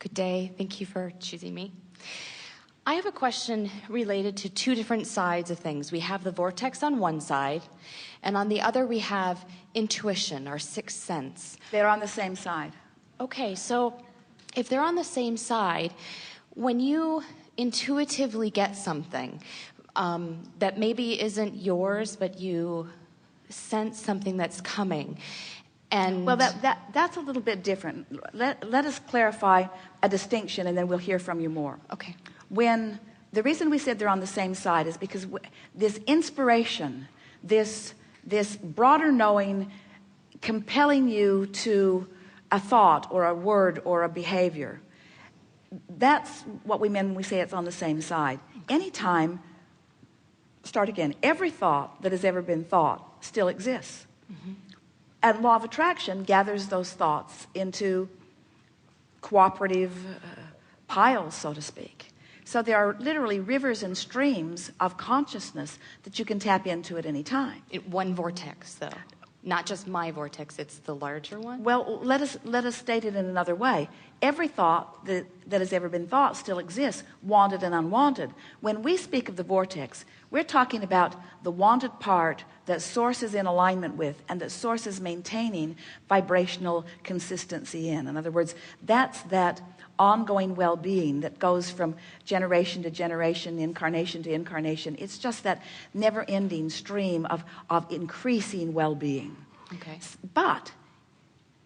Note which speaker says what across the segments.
Speaker 1: Good day. Thank you for choosing me. I have a question related to two different sides of things. We have the vortex on one side, and on the other we have intuition, our sixth sense.
Speaker 2: They're on the same side.
Speaker 1: Okay, so if they're on the same side, when you intuitively get something that maybe isn't yours, but you sense something that's coming, and
Speaker 2: well, that's a little bit different. Let us clarify a distinction, and then we'll hear from you more.
Speaker 1: Okay.
Speaker 2: When the reason we said they're on the same side is because this inspiration, this broader knowing, compelling you to a thought or a word or a behavior, that's what we mean when we say it's on the same side. Anytime, start again, every thought that has ever been thought still exists. Mm-hmm. And law of attraction gathers those thoughts into cooperative piles, so to speak. So there are literally rivers and streams of consciousness that you can tap into at any time.
Speaker 1: One vortex, though. Not just my vortex, it's the larger one?
Speaker 2: Well, let us state it in another way. Every thought that has ever been thought still exists, wanted and unwanted. When we speak of the vortex, we're talking about the wanted part that source is in alignment with and that source is maintaining vibrational consistency in. In other words, that's that ongoing well-being that goes from generation to generation, incarnation to incarnation. It's just that never-ending stream of increasing well-being.
Speaker 1: Okay.
Speaker 2: But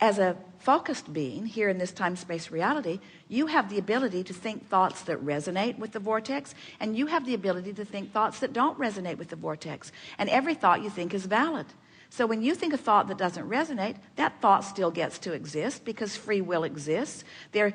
Speaker 2: as a focused being here in this time-space reality, you have the ability to think thoughts that resonate with the vortex, and you have the ability to think thoughts that don't resonate with the vortex. And every thought you think is valid. So when you think a thought that doesn't resonate, that thought still gets to exist because free will exists. They're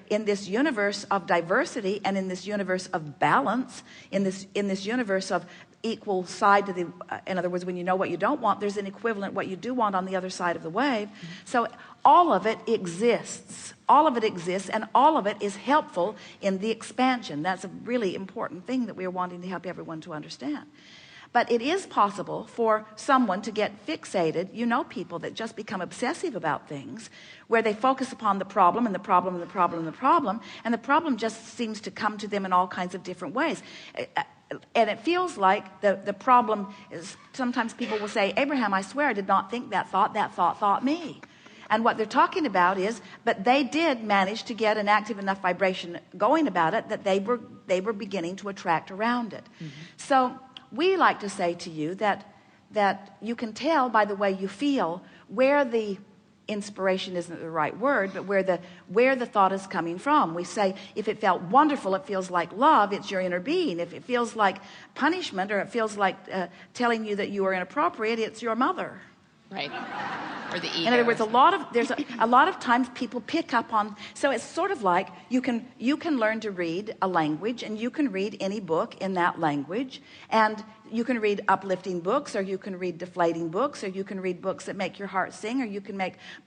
Speaker 2: in this universe of diversity and in this universe of balance, in this universe of equal side to the, in other words, when you know what you don't want, there's an equivalent what you do want on the other side of the wave. Mm-hmm. So all of it exists. All of it exists, and all of it is helpful in the expansion. That's a really important thing that we're wanting to help everyone to understand. But it is possible for someone to get fixated. You know people that just become obsessive about things where they focus upon the problem and the problem and the problem and the problem, and the problem just seems to come to them in all kinds of different ways. And it feels like the problem is, sometimes people will say, Abraham, I swear I did not think that thought thought me. And what they're talking about is, but they did manage to get an active enough vibration going about it that they were beginning to attract around it. Mm-hmm. So we like to say to you that you can tell by the way you feel where the inspiration isn't the right word, but where the thought is coming from. We say if it felt wonderful, it feels like love, it's your inner being. If it feels like punishment or it feels like telling you that you are inappropriate, it's your mother.
Speaker 1: Right. Or the ego.
Speaker 2: In other words, there's a lot of times people pick up on, so it's sort of like you can learn to read a language, and you can read any book in that language, and you can read uplifting books, or you can read deflating books, or you can read books that make your heart sing, or you can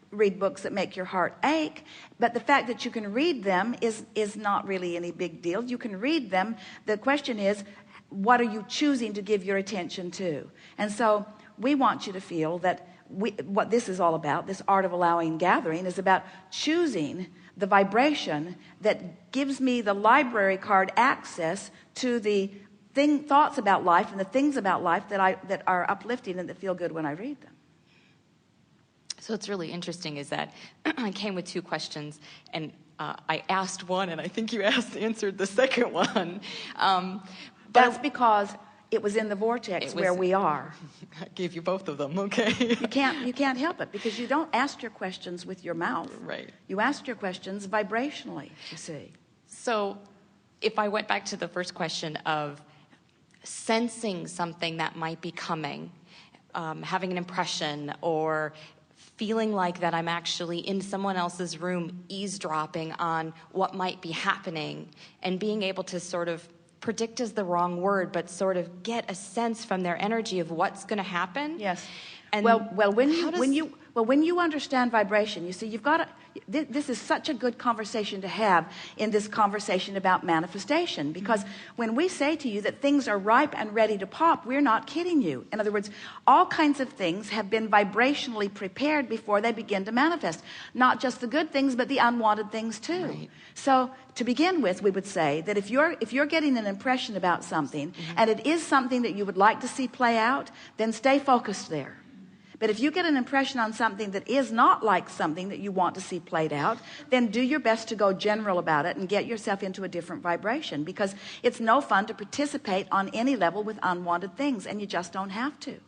Speaker 2: read books that make your heart ache. But the fact that you can read them is not really any big deal. You can read them. The question is, what are you choosing to give your attention to? And so we want you to feel that what this is all about, this art of allowing gathering, is about choosing the vibration that gives me the library card access to the thoughts about life and the things about life that are uplifting and that feel good when I read them.
Speaker 1: So what's really interesting is that I came with two questions, and I asked one, and I think you answered the second one.
Speaker 2: That's because it was in the vortex where we are.
Speaker 1: I gave you both of them, okay.
Speaker 2: You can't help it, because you don't ask your questions with your mouth.
Speaker 1: Right.
Speaker 2: You ask your questions vibrationally, you see.
Speaker 1: So if I went back to the first question of sensing something that might be coming, having an impression, or feeling like that I'm actually in someone else's room eavesdropping on what might be happening, and being able to sort of predict is the wrong word, but sort of get a sense from their energy of what's going to happen.
Speaker 2: Yes.
Speaker 1: And
Speaker 2: when you understand vibration, you see, you've got this is such a good conversation to have in this conversation about manifestation, because when we say to you that things are ripe and ready to pop, we're not kidding you. In other words, all kinds of things have been vibrationally prepared before they begin to manifest. Not just the good things, but the unwanted things too.
Speaker 1: Right.
Speaker 2: So to begin with, we would say that if you're getting an impression about something, and it is something that you would like to see play out, then stay focused there. But if you get an impression on something that is not like something that you want to see played out, then do your best to go general about it and get yourself into a different vibration, because it's no fun to participate on any level with unwanted things, and you just don't have to.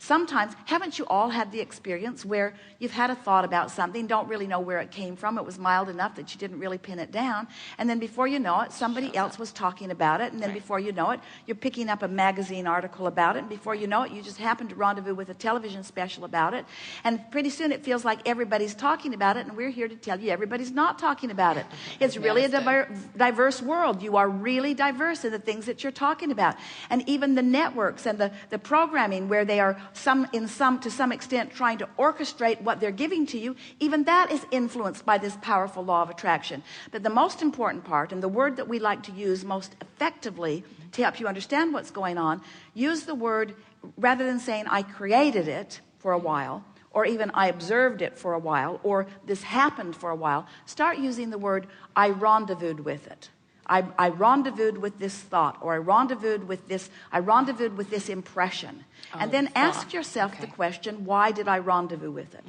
Speaker 2: Sometimes, haven't you all had the experience where you've had a thought about something, don't really know where it came from, it was mild enough that you didn't really pin it down, and then before you know it, somebody else was talking about it, and then before you know it, you're picking up a magazine article about it, and before you know it, you just happen to rendezvous with a television special about it, and pretty soon it feels like everybody's talking about it, and we're here to tell you everybody's not talking about it. It's really a diverse world. You are really diverse in the things that you're talking about. And even the networks and the programming where they are to some extent trying to orchestrate what they're giving to you, even that is influenced by this powerful law of attraction. But the most important part, and the word that we like to use most effectively to help you understand what's going on, use the word, rather than saying I created it for a while, or even I observed it for a while, or this happened for a while, start using the word I rendezvoused with it. I rendezvoused with this thought, or I rendezvoused with this impression. And then ask yourself the question, why did I rendezvous with it?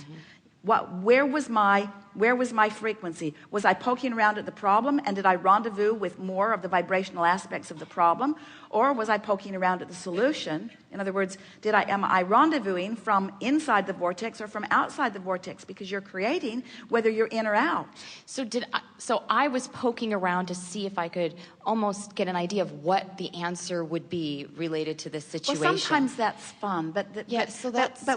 Speaker 2: Where was my frequency? Was I poking around at the problem, and did I rendezvous with more of the vibrational aspects of the problem? Or was I poking around at the solution? In other words, am I rendezvousing from inside the vortex or from outside the vortex? Because you're creating whether you're in or out.
Speaker 1: So I was poking around to see if I could almost get an idea of what the answer would be related to this situation.
Speaker 2: Well, sometimes that's fun, but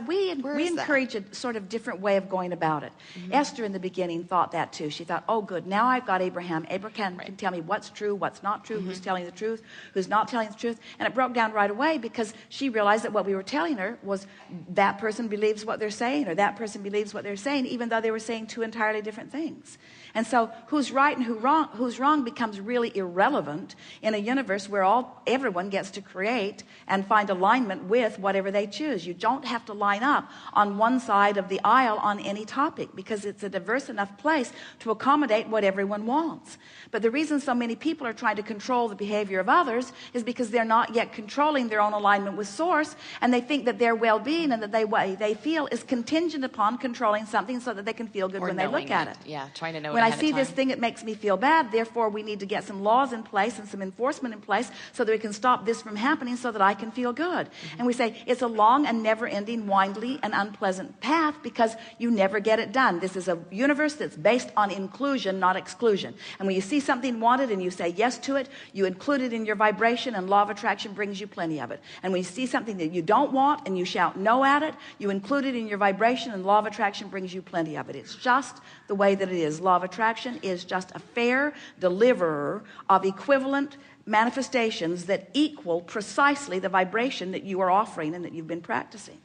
Speaker 2: we encourage a sort of different way of going about it. Esther in the beginning thought that too. She thought, oh good, now I've got Abraham. Abraham can tell me what's true, what's not true, who's telling the truth, who's not telling the truth. And it broke down right away, because she realized that what we were telling her was that person believes what they're saying, or that person believes what they're saying, even though they were saying two entirely different things. And so who's right and who's wrong becomes really irrelevant in a universe where everyone gets to create and find alignment with whatever they choose. You don't have to line up on one side of the aisle on any topic, because it's a diverse enough place to accommodate what everyone wants. But the reason so many people are trying to control the behavior of others is because they're not yet controlling their own alignment with source, and they think that their well-being and that they feel is contingent upon controlling something so that they can feel good when they look at it.
Speaker 1: Yeah, trying to know
Speaker 2: when I see this thing, it makes me feel bad, therefore we need to get some laws in place and some enforcement in place so that we can stop this from happening so that I can feel good. And we say it's a long and never-ending, windly and unpleasant path, because you never get it done. This is a universe that's based on inclusion, not exclusion. And when you see something wanted and you say yes to it, you include it in your vibration, and law of attraction brings you plenty of it. And when you see something that you don't want and you shout no at it, you include it in your vibration, and law of attraction brings you plenty of it. It's just the way that it is. Law of attraction is just a fair deliverer of equivalent manifestations that equal precisely the vibration that you are offering and that you've been practicing.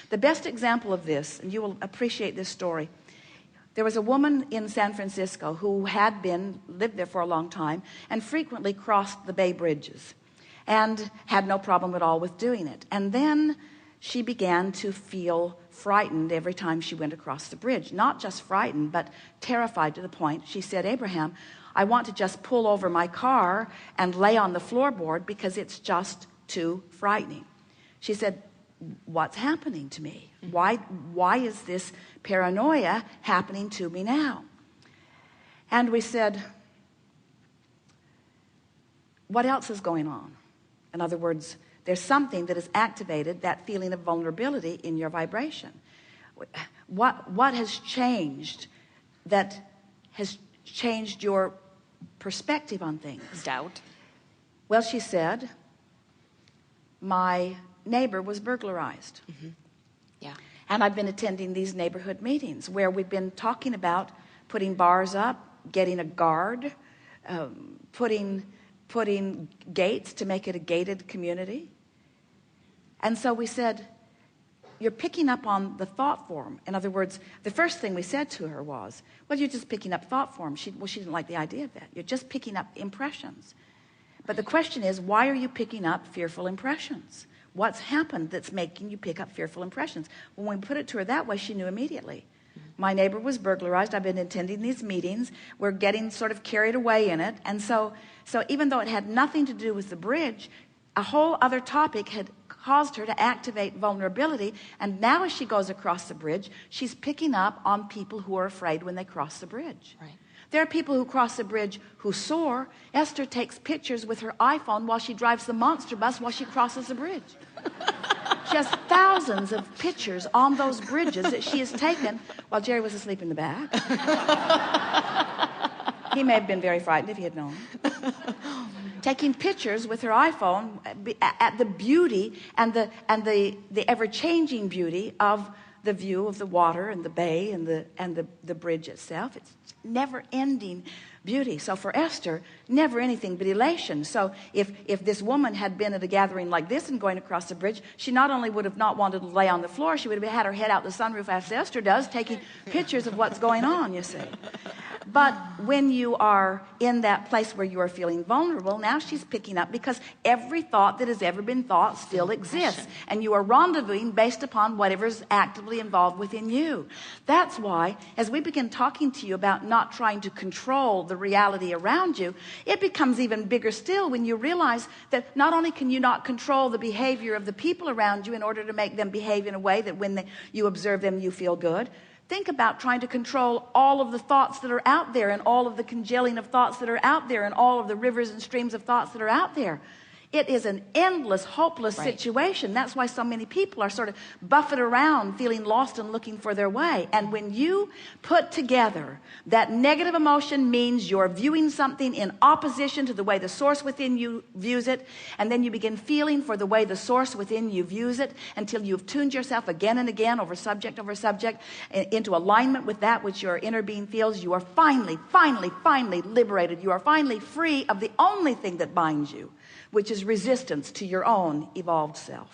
Speaker 2: The best example of this, and you will appreciate this story, there was a woman in San Francisco who had lived there for a long time and frequently crossed the Bay Bridges and had no problem at all with doing it. And then she began to feel frightened every time she went across the bridge. Not just frightened, but terrified, to the point she said, Abraham, I want to just pull over my car and lay on the floorboard because it's just too frightening. She said, what's happening to me? Why is this paranoia happening to me now? And we said, what else is going on? In other words, there's something that has activated that feeling of vulnerability in your vibration. What has changed that has changed your perspective on things?
Speaker 1: Doubt.
Speaker 2: Well, she said, my neighbor was burglarized.
Speaker 1: Yeah.
Speaker 2: And I've been attending these neighborhood meetings where we've been talking about putting bars up, getting a guard, putting gates to make it a gated community. And so we said, you're picking up on the thought form. In other words, the first thing we said to her was, well, you're just picking up thought form. She didn't like the idea of that. You're just picking up impressions. But the question is, why are you picking up fearful impressions? What's happened that's making you pick up fearful impressions? When we put it to her that way, she knew immediately. My neighbor was burglarized. I've been attending these meetings. We're getting sort of carried away in it. And so even though it had nothing to do with the bridge, a whole other topic had caused her to activate vulnerability. And now as she goes across the bridge, she's picking up on people who are afraid when they cross the bridge.
Speaker 1: Right.
Speaker 2: There are people who cross the bridge who soar. Esther takes pictures with her iPhone while she drives the monster bus while she crosses the bridge. She has thousands of pictures on those bridges that she has taken while Jerry was asleep in the back. He may have been very frightened if he had known. Taking pictures with her iPhone at the beauty and the ever-changing beauty of the view of the water and the bay and the bridge itself. It's never-ending beauty. So for Esther, never anything but elation. So if this woman had been at a gathering like this and going across the bridge, she not only would have not wanted to lay on the floor, she would have had her head out the sunroof as Esther does, taking pictures of what's going on, you see. But when you are in that place where you are feeling vulnerable, now she's picking up, because every thought that has ever been thought still exists. And you are rendezvousing based upon whatever's actively involved within you. That's why, as we begin talking to you about not trying to control the reality around you, it becomes even bigger still when you realize that not only can you not control the behavior of the people around you in order to make them behave in a way that when you observe them, you feel good. Think about trying to control all of the thoughts that are out there and all of the congealing of thoughts that are out there and all of the rivers and streams of thoughts that are out there. It is an endless, hopeless situation. That's why so many people are sort of buffeted around, feeling lost and looking for their way. And when you put together that negative emotion means you're viewing something in opposition to the way the source within you views it, and then you begin feeling for the way the source within you views it until you've tuned yourself again and again over subject into alignment with that which your inner being feels, you are finally liberated. You are finally free of the only thing that binds you, which is resistance to your own evolved self.